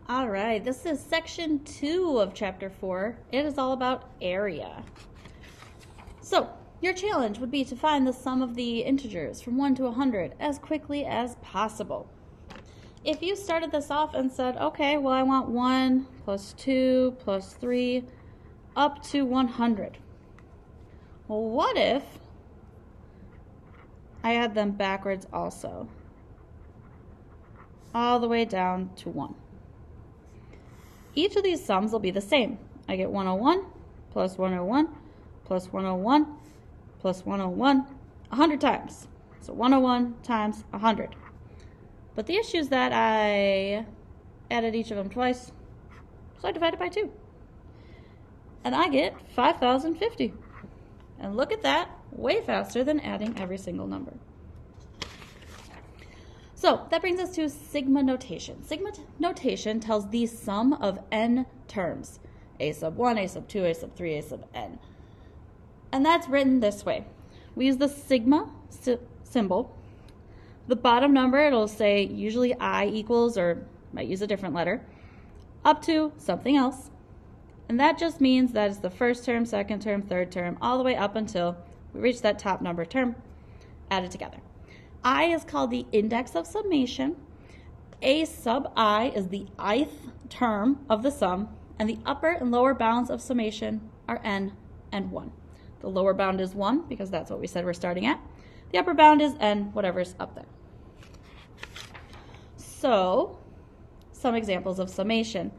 All right, this is section 2 of chapter 4. It is all about area. So, your challenge would be to find the sum of the integers from 1 to 100 as quickly as possible. If you started this off and said, okay, well I want 1 plus 2 plus 3 up to 100. Well, what if I had them backwards also? All the way down to 1. Each of these sums will be the same. I get 101 plus 101 plus 101 plus 101 100 times. So 101 times 100. But the issue is that I added each of them twice, so I divided by 2. And I get 5,050. And look at that, way faster than adding every single number. So that brings us to sigma notation. Sigma notation tells the sum of n terms. A sub 1, a sub 2, a sub 3, a sub n. And that's written this way. We use the sigma symbol. The bottom number, it'll say usually I equals, or might use a different letter, up to something else. And that just means that it's the first term, second term, third term, all the way up until we reach that top number term added together. I is called the index of summation. A sub I is the ith term of the sum, and the upper and lower bounds of summation are n and 1. The lower bound is 1 because that's what we said we're starting at. The upper bound is n, whatever's up there. So, some examples of summation.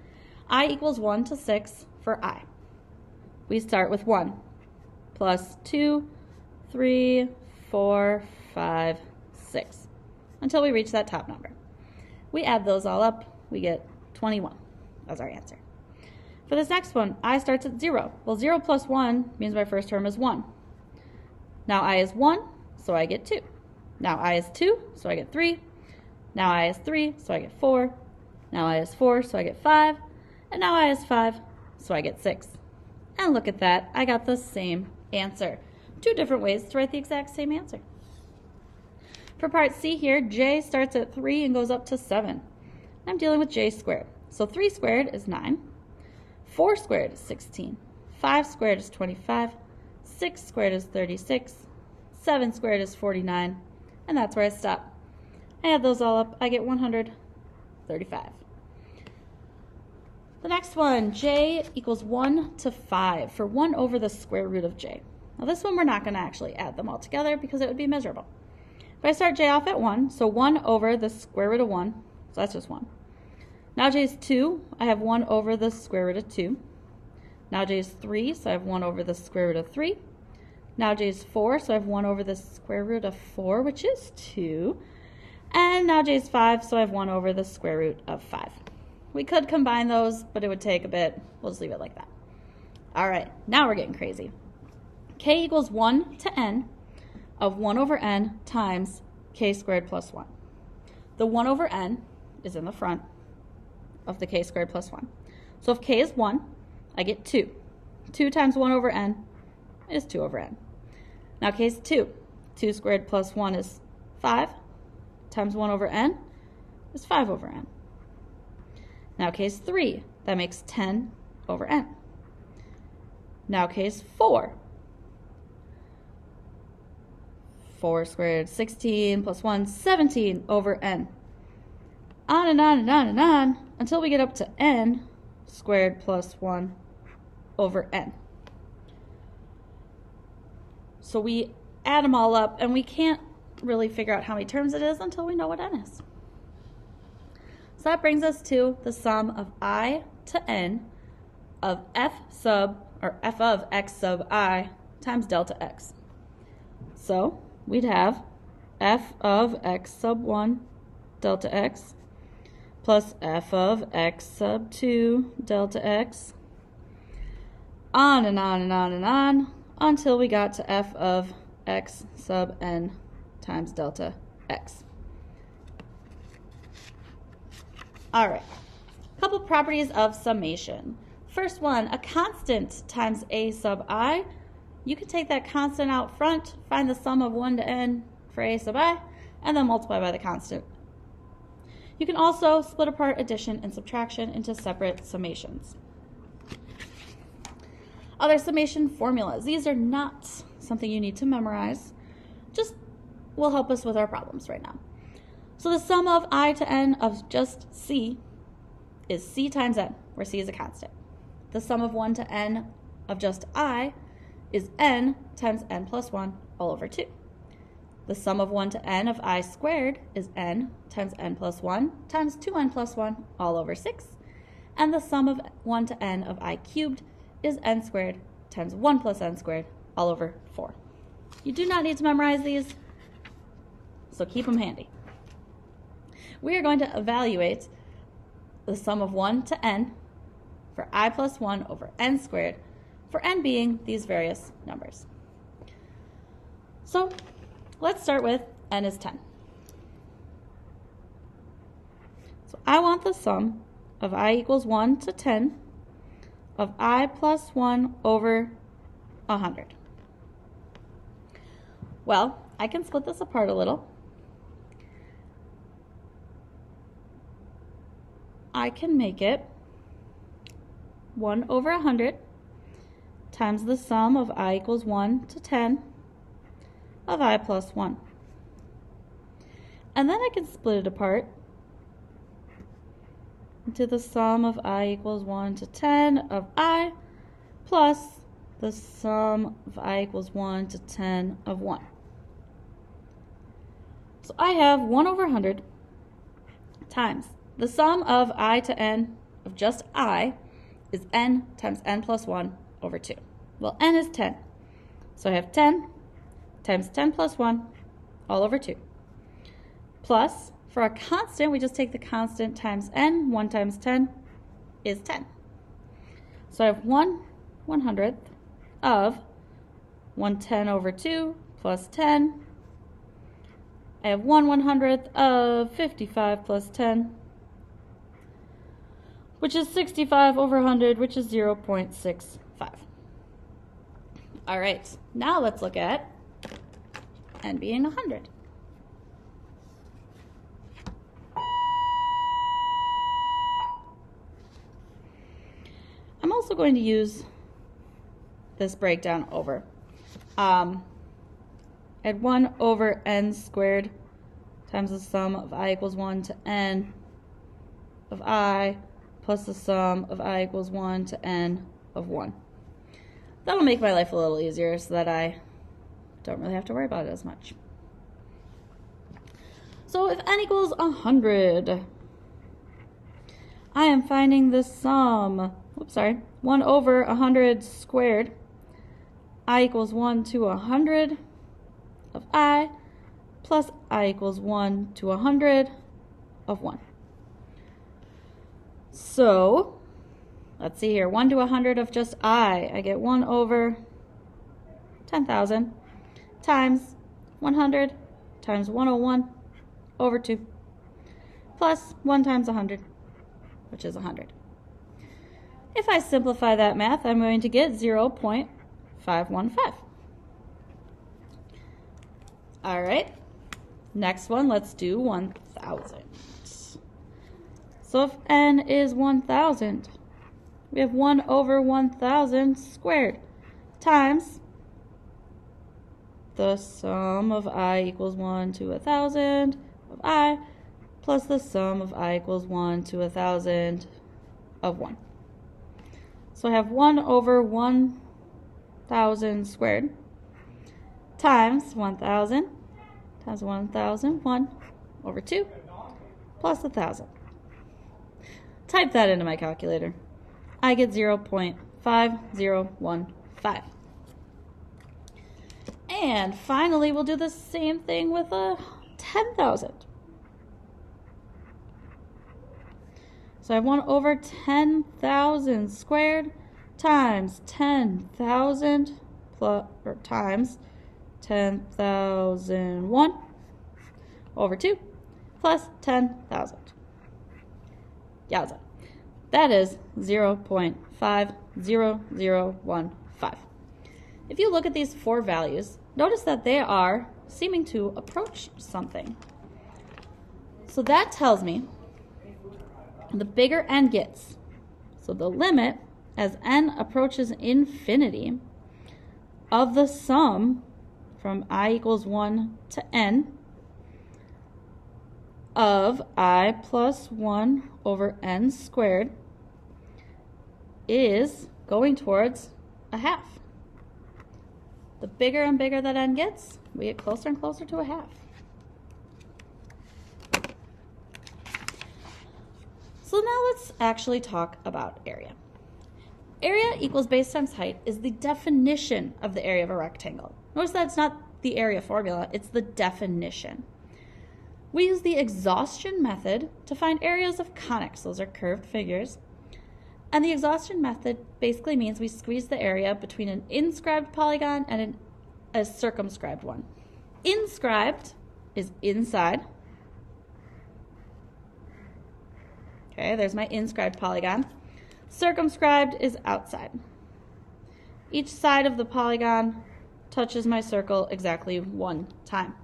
I equals 1 to 6 for I. We start with 1 plus 2, 3, 4, 5, 6 until we reach that top number. We add those all up, we get 21 as our answer. For this next one, I starts at 0. Well, 0 plus 1 means my first term is 1. Now I is 1, so I get 2. Now I is 2, so I get 3. Now I is 3, so I get 4. Now I is 4, so I get 5. And now I is 5, so I get 6. And look at that, I got the same answer. 2 different ways to write the exact same answer. For part C here, j starts at 3 and goes up to 7. I'm dealing with j squared. So 3 squared is 9, 4 squared is 16, 5 squared is 25, 6 squared is 36, 7 squared is 49, and that's where I stop. I add those all up, I get 135. The next one, j equals 1 to 5 for 1 over the square root of j. Now this one we're not going to actually add them all together because it would be miserable. But I start j off at 1, so 1 over the square root of 1, so that's just 1. Now j is 2, I have 1 over the square root of 2. Now j is 3, so I have 1 over the square root of 3. Now j is 4, so I have 1 over the square root of 4, which is 2. And now j is 5, so I have 1 over the square root of 5. We could combine those, but it would take a bit. We'll just leave it like that. All right, now we're getting crazy. K equals 1 to n of 1 over n times k squared plus 1. The 1 over n is in the front of the k squared plus 1. So if k is 1, I get 2. 2 times 1 over n is 2 over n. Now k is 2. 2 squared plus 1 is 5 times 1 over n is 5 over n. Now k is 3. That makes 10 over n. Now k is 4. 4 squared, 16 plus 1, 17 over n. On and on and on and on until we get up to n squared plus 1 over n. So we add them all up and we can't really figure out how many terms it is until we know what n is. So that brings us to the sum of I to n of f of x sub I times delta x. So we'd have f of x sub 1 delta x plus f of x sub 2 delta x, on and on and on and on until we got to f of x sub n times delta x. All right, a couple properties of summation. First one, a constant times a sub I. You can take that constant out front, find the sum of 1 to n for a sub I, and then multiply by the constant. You can also split apart addition and subtraction into separate summations. Other summation formulas. These are not something you need to memorize, just will help us with our problems right now. So the sum of I to n of just c is c times n, where c is a constant. The sum of 1 to n of just I is n times n plus 1 all over 2. The sum of 1 to n of I squared is n times n plus 1 times 2n plus 1 all over 6. And the sum of 1 to n of I cubed is n squared times 1 plus n squared all over 4. You do not need to memorize these, so keep them handy. We are going to evaluate the sum of 1 to n for I plus 1 over n squared, for n being these various numbers. So let's start with n is 10. So I want the sum of I equals 1 to 10 of I plus 1 over 100. Well, I can split this apart a little. I can make it 1 over 100 times the sum of I equals 1 to 10 of I plus 1. And then I can split it apart into the sum of I equals 1 to 10 of I plus the sum of I equals 1 to 10 of 1. So I have 1 over 100 times the sum of I to n of just I is n times n plus 1 over 2. Well, n is 10. So I have 10 times 10 plus 1 all over 2. Plus, for a constant, we just take the constant times n. 1 times 10 is 10. So I have 1/100th of 110 over 2 plus 10. I have 1/100th of 55 plus 10, which is 65 over 100, which is 0.65. All right, now let's look at n being 100. I'm also going to use this breakdown over. Add 1 over n squared times the sum of I equals 1 to n of I plus the sum of I equals 1 to n of 1. That'll make my life a little easier so that I don't really have to worry about it as much. So if n equals 100, I am finding the sum, 1 over 100 squared. I equals 1 to 100 of I plus I equals 1 to 100 of 1. So let's see here, 1 to 100 of just I get 1 over 10,000 times 100 times 101 over 2 plus 1 times 100, which is 100. If I simplify that math, I'm going to get 0.515. All right, next one, let's do 1,000. So if n is 1,000, we have 1 over 1,000 squared times the sum of I equals 1 to 1,000 of I plus the sum of I equals 1 to 1,000 of 1. So I have 1 over 1,000 squared times 1,000 times 1,000, 1 over 2 plus 1,000. Type that into my calculator. I get 0.5015. And finally, we'll do the same thing with 10,000. So I have 1 over 10,000 squared times 10,000 times 10,001 over 2 plus 10,000. Yowza. That is 0.50015. If you look at these 4 values, notice that they are seeming to approach something. So that tells me the bigger n gets. So the limit as n approaches infinity of the sum from I equals 1 to n of I plus 1 over n squared is going towards a half. The bigger and bigger that n gets, we get closer and closer to a half. So now let's actually talk about area. Area equals base times height is the definition of the area of a rectangle. Notice that it's not the area formula, it's the definition. We use the exhaustion method to find areas of conics. Those are curved figures. And the exhaustion method basically means we squeeze the area between an inscribed polygon and a circumscribed one. Inscribed is inside. Okay, there's my inscribed polygon. Circumscribed is outside. Each side of the polygon touches my circle exactly one time.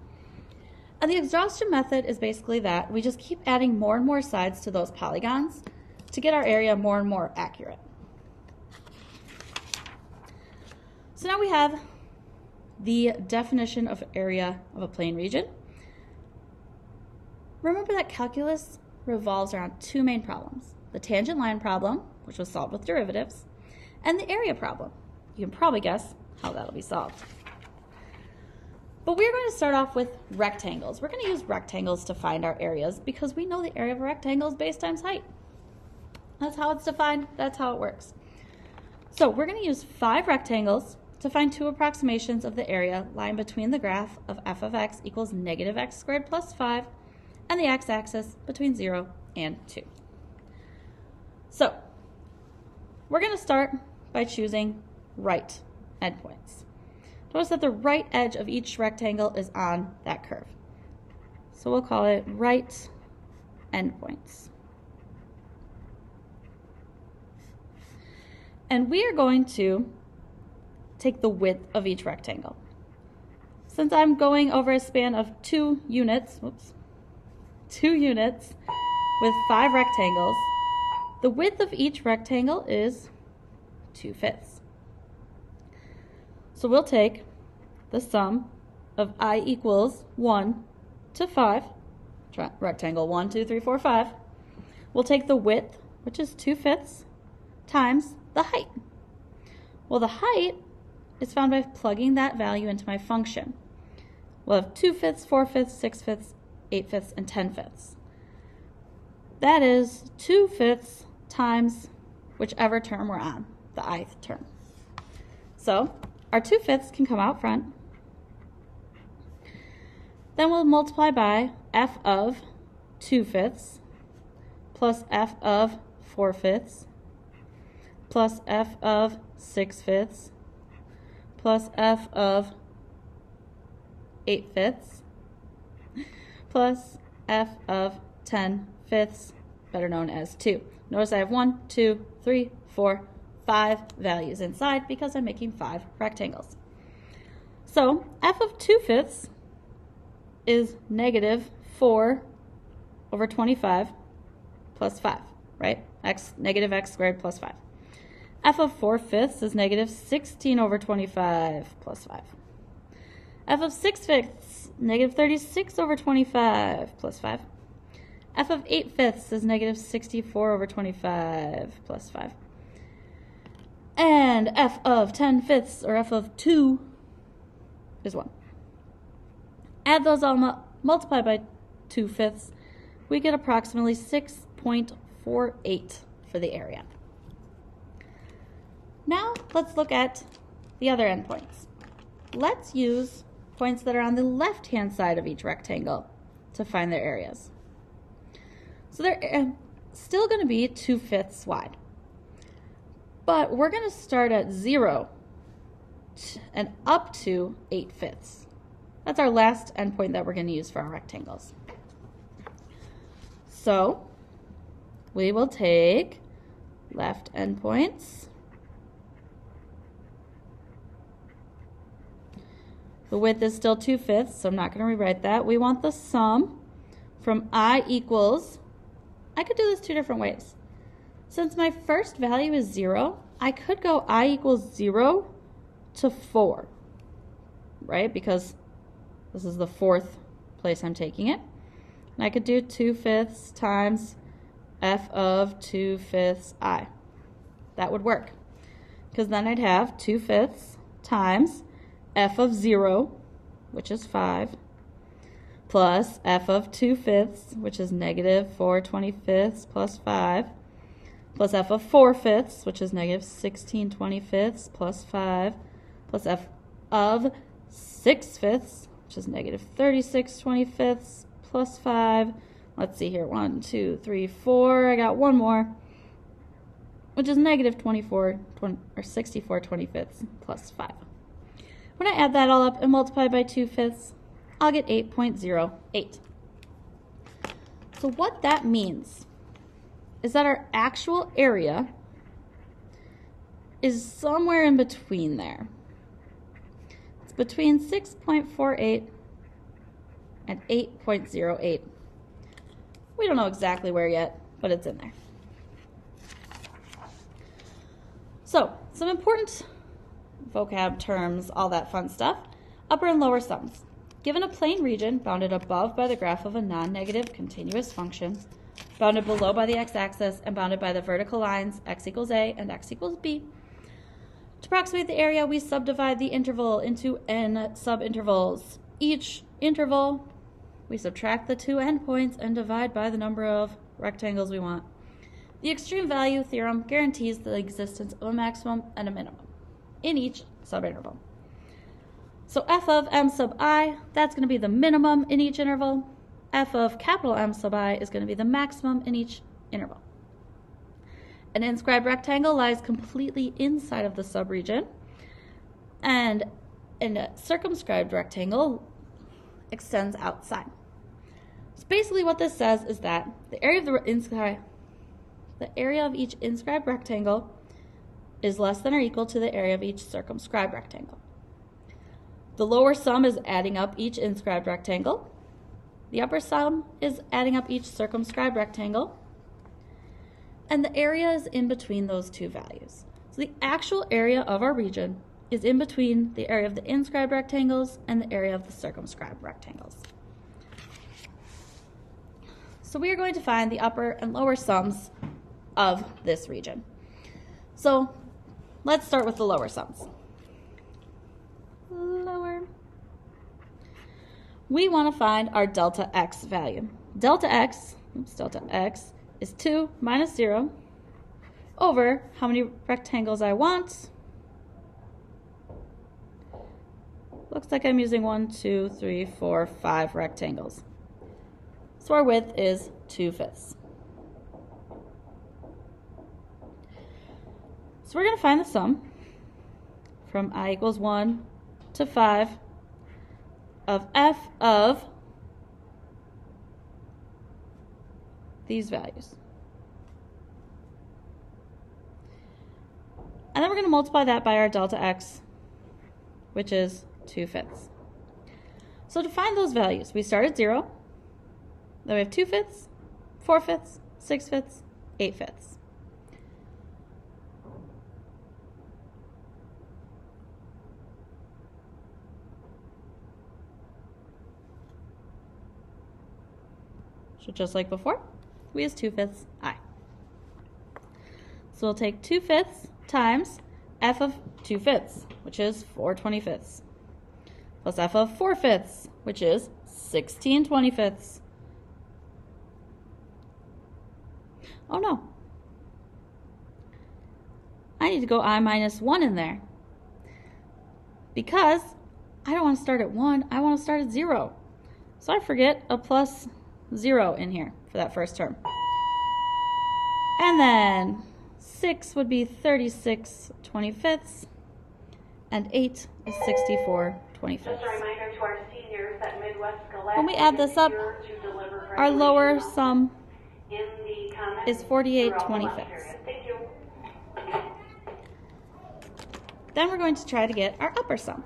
And the exhaustion method is basically that we just keep adding more and more sides to those polygons to get our area more and more accurate. So now we have the definition of area of a plane region. Remember that calculus revolves around two main problems: the tangent line problem, which was solved with derivatives, and the area problem. You can probably guess how that'll be solved. But we're going to start off with rectangles. We're going to use rectangles to find our areas because we know the area of a rectangle is base times height. That's how it's defined. That's how it works. So we're going to use 5 rectangles to find 2 approximations of the area lying between the graph of f of x equals negative x squared plus 5 and the x-axis between 0 and 2. So we're going to start by choosing right endpoints. Notice that the right edge of each rectangle is on that curve. So we'll call it right endpoints. And we are going to take the width of each rectangle. Since I'm going over a span of 2 units with 5 rectangles, the width of each rectangle is 2/5. So we'll take the sum of I equals 1 to 5, rectangle 1, 2, 3, 4, 5. We'll take the width, which is 2/5, times the height. Well, the height is found by plugging that value into my function. We'll have 2/5, 4/5, 6/5, 8/5, and 10/5. That is 2/5 times whichever term we're on, the ith term. So our 2/5 can come out front. Then we'll multiply by f of 2/5 plus f of 4/5 plus f of 6/5 plus f of 8/5 plus f of 10/5, better known as 2. Notice I have 1, 2, 3, 4, 5 values inside because I'm making 5 rectangles. So f of 2/5 is negative 4 over 25 plus 5, right? Negative x squared plus 5. F of 4/5 is negative 16 over 25 plus 5. F of 6/5, negative 36 over 25 plus 5. F of 8/5 is negative 64 over 25 plus 5. And f of 10/5, or f of 2, is 1. Add those all, multiply by 2/5, we get approximately 6.48 for the area. Now let's look at the other endpoints. Let's use points that are on the left-hand side of each rectangle to find their areas. So they're still going to be 2/5 wide. But we're going to start at 0 and up to 8/5. That's our last endpoint that we're going to use for our rectangles. So we will take left endpoints. The width is still 2/5, so I'm not going to rewrite that. We want the sum from I equals I could do this two different ways. Since my first value is 0, I could go I equals 0 to 4, right? Because this is the fourth place I'm taking it. And I could do 2/5 times f of 2/5 I. That would work. Because then I'd have 2/5 times f of 0, which is 5, plus f of 2/5, which is negative 4/25 plus 5, plus f of 4/5, which is negative 16/25 plus 5, plus f of 6/5, which is negative 36/25 plus 5. Let's see here, 1, 2, 3, 4. I got one more, which is negative 64/25 plus 5. When I add that all up and multiply by 2/5, I'll get 8.08. So what that means is that our actual area is somewhere in between there. It's between 6.48 and 8.08. We don't know exactly where yet, but it's in there. So, some important vocab terms, all that fun stuff. Upper and lower sums. Given a plane region bounded above by the graph of a non-negative continuous function, bounded below by the x-axis, and bounded by the vertical lines x equals a and x equals b, to approximate the area, we subdivide the interval into n subintervals. Each interval, we subtract the two endpoints and divide by the number of rectangles we want. The extreme value theorem guarantees the existence of a maximum and a minimum in each subinterval. So f of m sub I, that's going to be the minimum in each interval. F of capital M sub I is going to be the maximum in each interval. An inscribed rectangle lies completely inside of the subregion, and a circumscribed rectangle extends outside. So basically what this says is that the area of each inscribed rectangle is less than or equal to the area of each circumscribed rectangle. The lower sum is adding up each inscribed rectangle. The upper sum is adding up each circumscribed rectangle. And the area is in between those two values. So the actual area of our region is in between the area of the inscribed rectangles and the area of the circumscribed rectangles. So we are going to find the upper and lower sums of this region. So let's start with the lower sums. Lower. We want to find our delta x value. Delta x is 2 minus 0 over how many rectangles I want. Looks like I'm using 1, 2, 3, 4, 5 rectangles. So our width is 2/5. So we're going to find the sum from I equals 1 to 5 of f of these values. And then we're going to multiply that by our delta x, which is 2/5. So to find those values, we start at 0, then we have 2/5, 4/5, 6/5, 8/5. So just like before, we use 2/5 I. So we'll take 2/5 times f of 2/5, which is 4/25, plus f of 4/5, which is 16/25. Oh no. I need to go I minus 1 in there, because I don't want to start at 1, I want to start at 0. So I forget a plus 0 in here for that first term. And then 6 would be 36/25, and 8 is 64/25. When we add this up, our lower sum is 48/25. Then we're going to try to get our upper sum.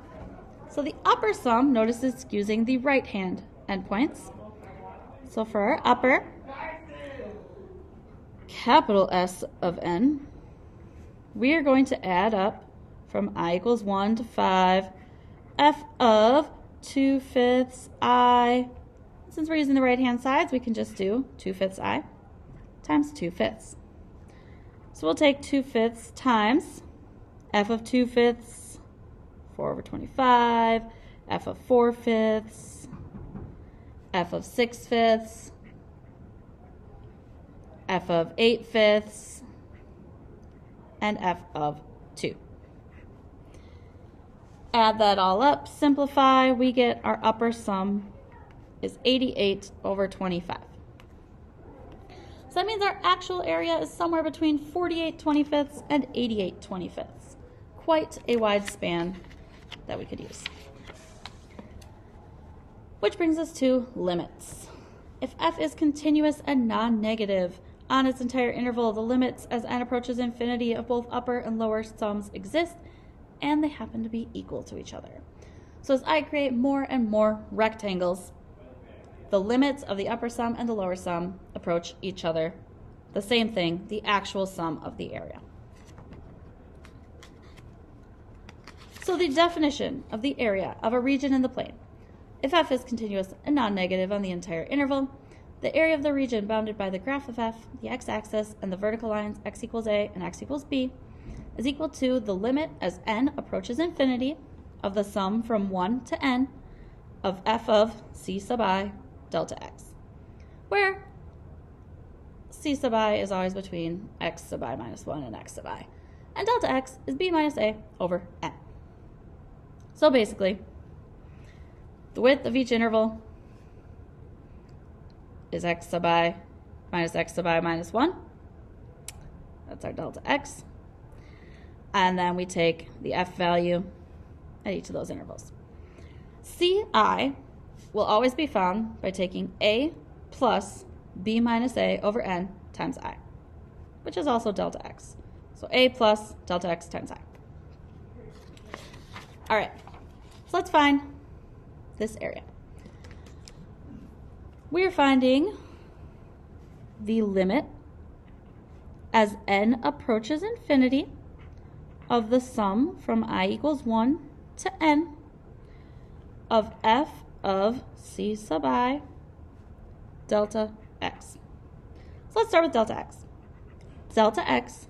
So the upper sum, notice it's using the right hand endpoints. So for our upper, capital S of n, we are going to add up from I equals 1 to 5, f of 2/5 I. Since we're using the right-hand sides, we can just do 2/5 I times 2/5. So we'll take 2/5 times f of 2/5, 4/25, f of 4/5, f of 6/5, f of 8/5, and f of 2. Add that all up, simplify, we get our upper sum is 88/25. So that means our actual area is somewhere between 48/25 and 88/25. Quite a wide span that we could use. Which brings us to limits. If f is continuous and non-negative on its entire interval, the limits as n approaches infinity of both upper and lower sums exist, and they happen to be equal to each other. So as I create more and more rectangles, the limits of the upper sum and the lower sum approach each other. The same thing, the actual sum of the area. So the definition of the area of a region in the plane. If f is continuous and non-negative on the entire interval, the area of the region bounded by the graph of f, the x-axis, and the vertical lines x equals a and x equals b is equal to the limit as n approaches infinity of the sum from 1 to n of f of c sub I delta x, where c sub I is always between x sub I minus 1 and x sub I, and delta x is b minus a over n. So basically, the width of each interval is x sub I minus 1. That's our delta x. And then we take the f value at each of those intervals. Ci will always be found by taking a plus b minus a over n times I, which is also delta x. So a plus delta x times I. All right, so let's find this area. We're finding the limit as n approaches infinity of the sum from I equals 1 to n of f of c sub I delta x. So let's start with delta x. Delta x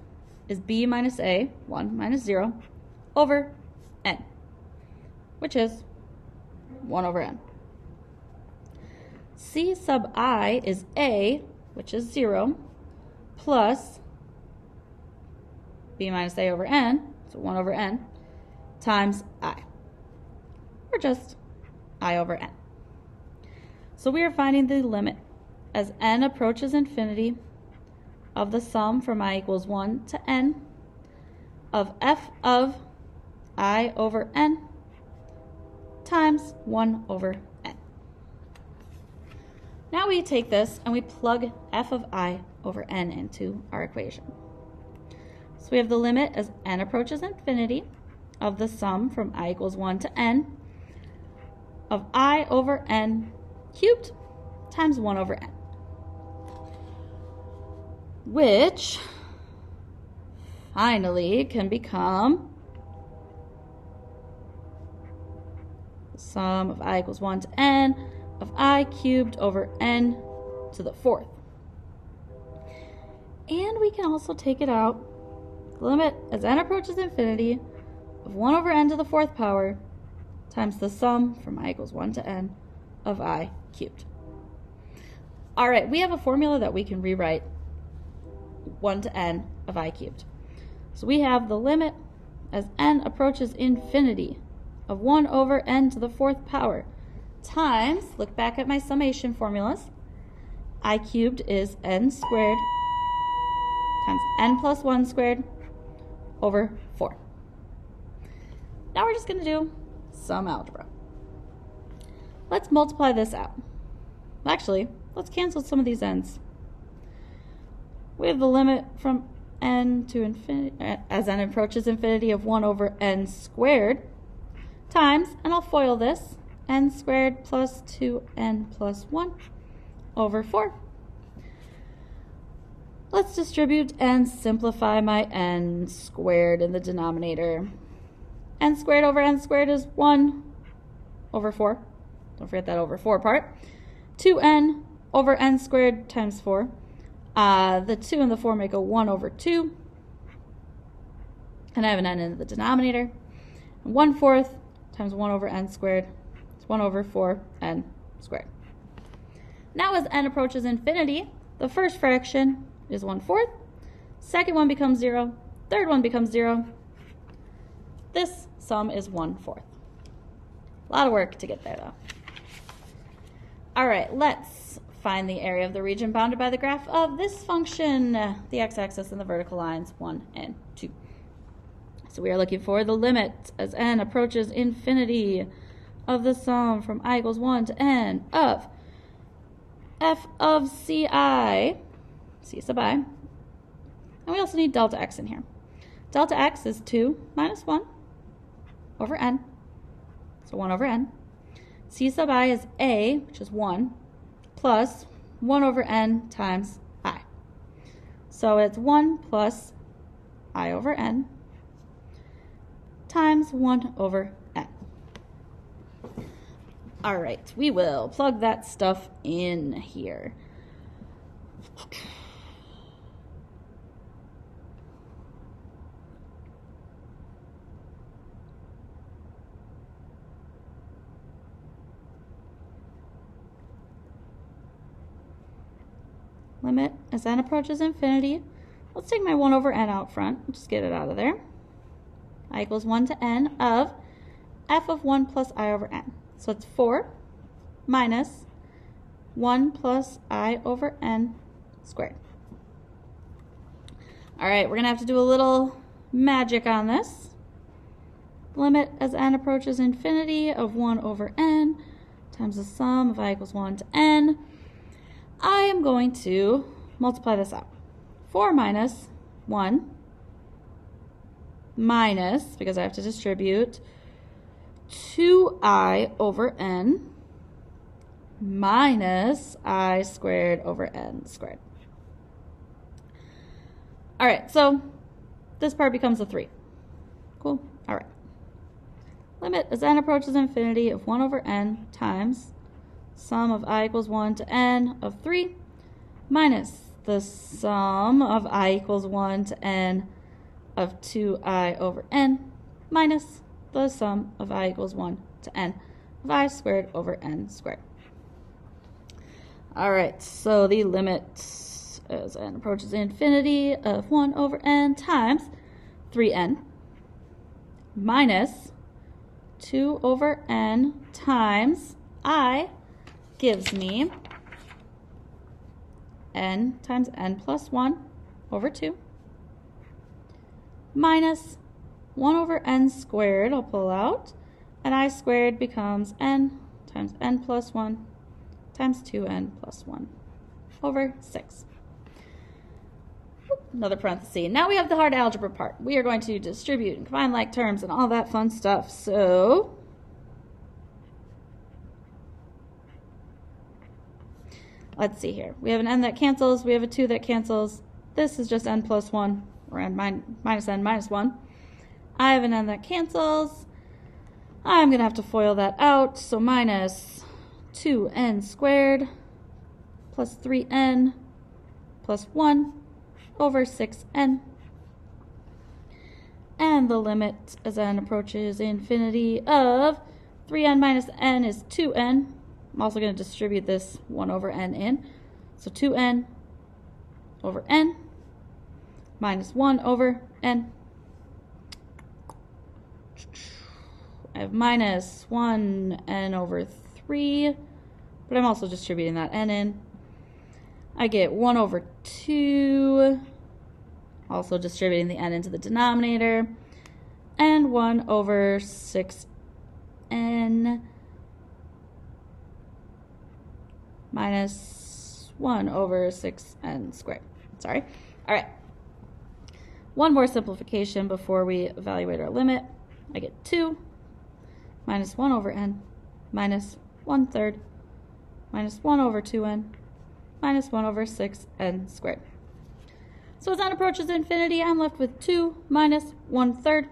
is b minus a, 1 minus 0, over n, which is 1 over n. C sub I is a, which is 0, plus b minus a over n, so 1 over n, times I, or just I over n. So we are finding the limit as n approaches infinity of the sum from I equals 1 to n of f of I over n times 1 over n. Now we take this and we plug f of I over n into our equation. So we have the limit as n approaches infinity of the sum from I equals 1 to n of I over n cubed times 1 over n, which finally can become the sum of I equals 1 to n of I cubed over n to the 4th. And we can also take it out, the limit as n approaches infinity of 1 over n to the 4th power times the sum from I equals 1 to n of I cubed. All right, we have a formula that we can rewrite 1 to n of I cubed. So we have the limit as n approaches infinity of 1 over n to the 4th power times, look back at my summation formulas, I cubed is n squared times n plus 1 squared over 4. Now we're just going to do some algebra. Let's multiply this out. Actually, let's cancel some of these n's. We have the limit from n to infinity, as n approaches infinity, of 1 over n squared times, and I'll FOIL this, n squared plus 2n plus 1 over 4. Let's distribute and simplify my n squared in the denominator. N squared over n squared is 1 over 4. Don't forget that over 4 part. 2n over n squared times 4. The 2 and the 4 make a 1 over 2. And I have an n in the denominator. 1/4 times 1 over n squared is 1 over 4n squared. Now as n approaches infinity, the first fraction is 1/4. Second one becomes 0. Third one becomes 0. This sum is 1/4. A lot of work to get there, though. All right, let's find the area of the region bounded by the graph of this function, the x-axis and the vertical lines 1 and 2. So we are looking for the limit as n approaches infinity of the sum from I equals 1 to n of f of ci, c sub I, and we also need delta x in here. Delta x is 2 minus 1 over n, so 1 over n. C sub I is a, which is 1, plus 1 over n times I. So it's 1 plus I over n times 1 over n. All right, we will plug that stuff in here. Limit as n approaches infinity. Let's take my 1 over n out front. Just get it out of there. I equals 1 to n of f of 1 plus I over n. So it's 4 minus 1 plus I over n squared. All right, we're going to have to do a little magic on this. Limit as n approaches infinity of 1 over n times the sum of I equals 1 to n. I am going to multiply this out. 4 minus 1 minus, because I have to distribute, 2i over n minus I squared over n squared. All right, so this part becomes a 3. Cool. All right. Limit as n approaches infinity of 1 over n times sum of I equals 1 to n of 3 minus the sum of I equals 1 to n of 2i over n minus the sum of I equals 1 to n of I squared over n squared. All right, so the limit as n approaches infinity of 1 over n times 3n minus 2 over n times I gives me n times n plus 1 over 2 minus 1 over n squared, I'll pull out, and I squared becomes n times n plus 1 times 2n plus 1 over 6. Another parenthesis. Now we have the hard algebra part. We are going to distribute and combine like terms and all that fun stuff. So let's see here. We have an n that cancels. We have a 2 that cancels. This is just n plus 1, or n minus n minus 1. I have an n that cancels. I'm going to have to FOIL that out. So minus 2n squared plus 3n plus 1 over 6n. And the limit as n approaches infinity of 3n minus n is 2n. I'm also going to distribute this 1 over n in. So 2n over n minus 1 over n. I have minus 1n over 3, but I'm also distributing that n in. I get 1 over 2, also distributing the n into the denominator, and 1 over 6n minus 1 over 6n squared. Sorry. All right. One more simplification before we evaluate our limit. I get 2 minus 1 over n minus 1/3 minus 1 over 2n minus 1 over 6n squared. So as n approaches infinity, I'm left with 2 minus 1/3,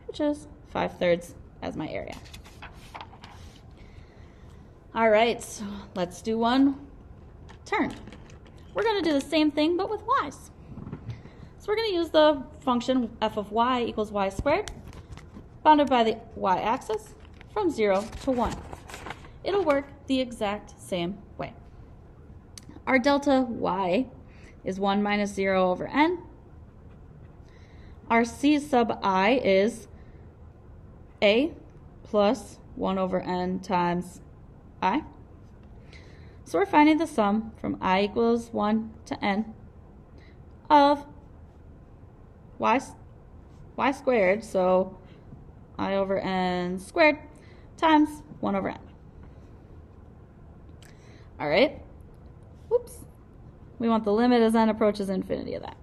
which is 5/3 as my area. All right, so let's do one turned. We're going to do the same thing, but with y's. So we're going to use the function f of y equals y squared, bounded by the y-axis from 0 to 1. It'll work the exact same way. Our delta y is 1 minus 0 over n. Our c sub I is a plus 1 over n times I. So we're finding the sum from I equals 1 to n of y squared, so I over n squared, times 1 over n. All right. Whoops. We want the limit as n approaches infinity of that.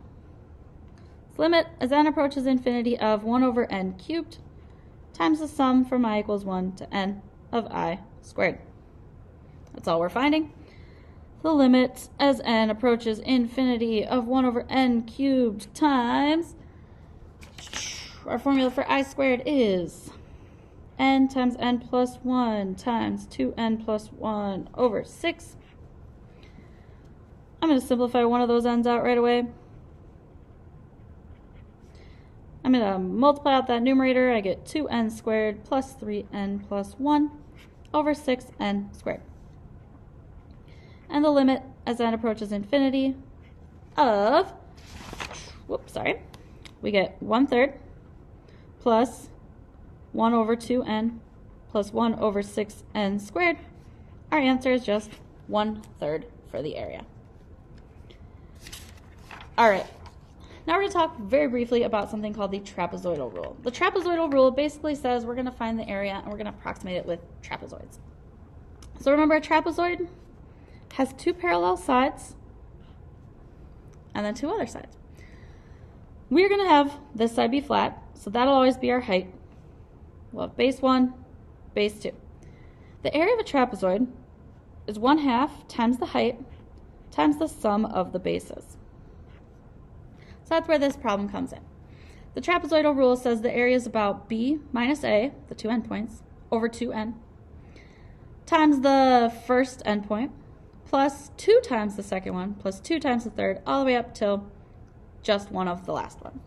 So limit as n approaches infinity of 1 over n cubed times the sum from I equals 1 to n of I squared. That's all we're finding. The limit as n approaches infinity of 1 over n cubed times, our formula for I squared is n times n plus 1 times 2n plus 1 over 6. I'm going to simplify one of those n's out right away. I'm going to multiply out that numerator. I get 2n squared plus 3n plus 1 over 6n squared. And the limit as n approaches infinity of, we get 1/3 plus 1 over 2n plus 1 over 6n squared. Our answer is just 1/3 for the area. All right, now we're going to talk very briefly about something called the trapezoidal rule. The trapezoidal rule basically says we're going to find the area and we're going to approximate it with trapezoids. So remember, a trapezoid has 2 parallel sides and then 2 other sides. We're going to have this side be flat, so that'll always be our height. We'll have base 1, base 2. The area of a trapezoid is 1/2 times the height times the sum of the bases. So that's where this problem comes in. The trapezoidal rule says the area is about b minus a, the 2 endpoints, over 2n, times the first endpoint, plus 2 times the second one, plus 2 times the third, all the way up till just one of the last one.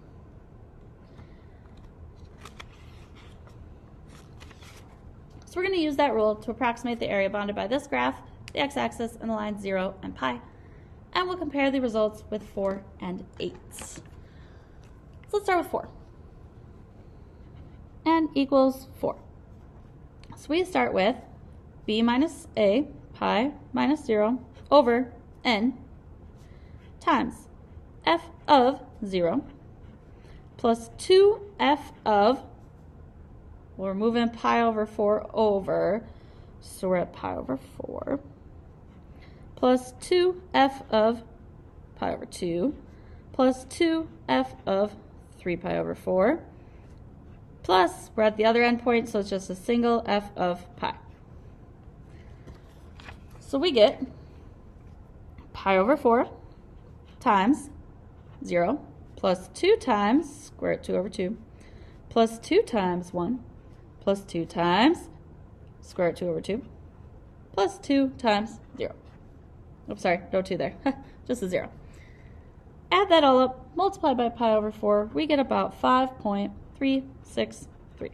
So we're going to use that rule to approximate the area bounded by this graph, the x-axis, and the lines 0 and pi. And we'll compare the results with 4 and 8. So let's start with 4. N equals 4. So we start with b minus a, pi minus 0, over n times f of 0 plus 2f of, we're moving pi over 4 over, so we're at pi over 4, plus 2f of pi over 2, plus 2f of 3 pi over 4, plus, we're at the other endpoint, so it's just a single f of pi. So we get pi over 4 times 0 plus 2 times square root 2 over 2 plus 2 times 1 plus 2 times square root 2 over 2 plus 2 times 0. Oops, sorry, no 2 there. Just a 0. Add that all up, multiply by pi over 4, we get about 5.363.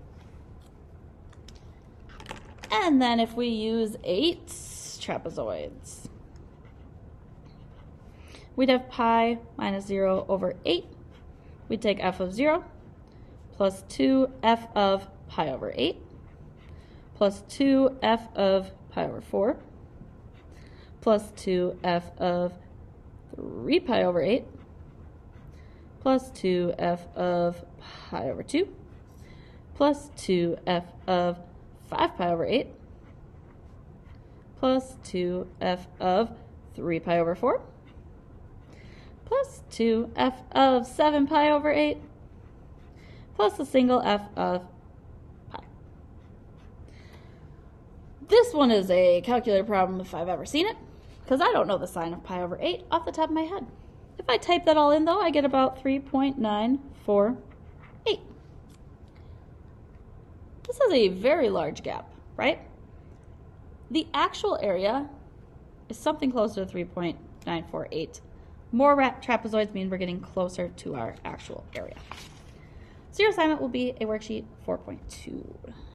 And then if we use 8 trapezoids, we'd have pi minus 0 over 8. We'd take f of 0 plus 2f of pi over 8 plus 2f of pi over 4 plus 2f of 3 pi over 8 plus 2f of pi over 2 plus 2f of 5 pi over 8 plus 2f of 3 pi over 4 plus 2f of 7 pi over 8 plus a single f of pi. This one is a calculator problem if I've ever seen it, because I don't know the sign of pi over 8 off the top of my head. If If I type that all in, though, I get about 3.948. This is a very large gap, right? The actual area is something closer to 3.948. More trapezoids mean we're getting closer to our actual area. So your assignment will be a worksheet 4.2.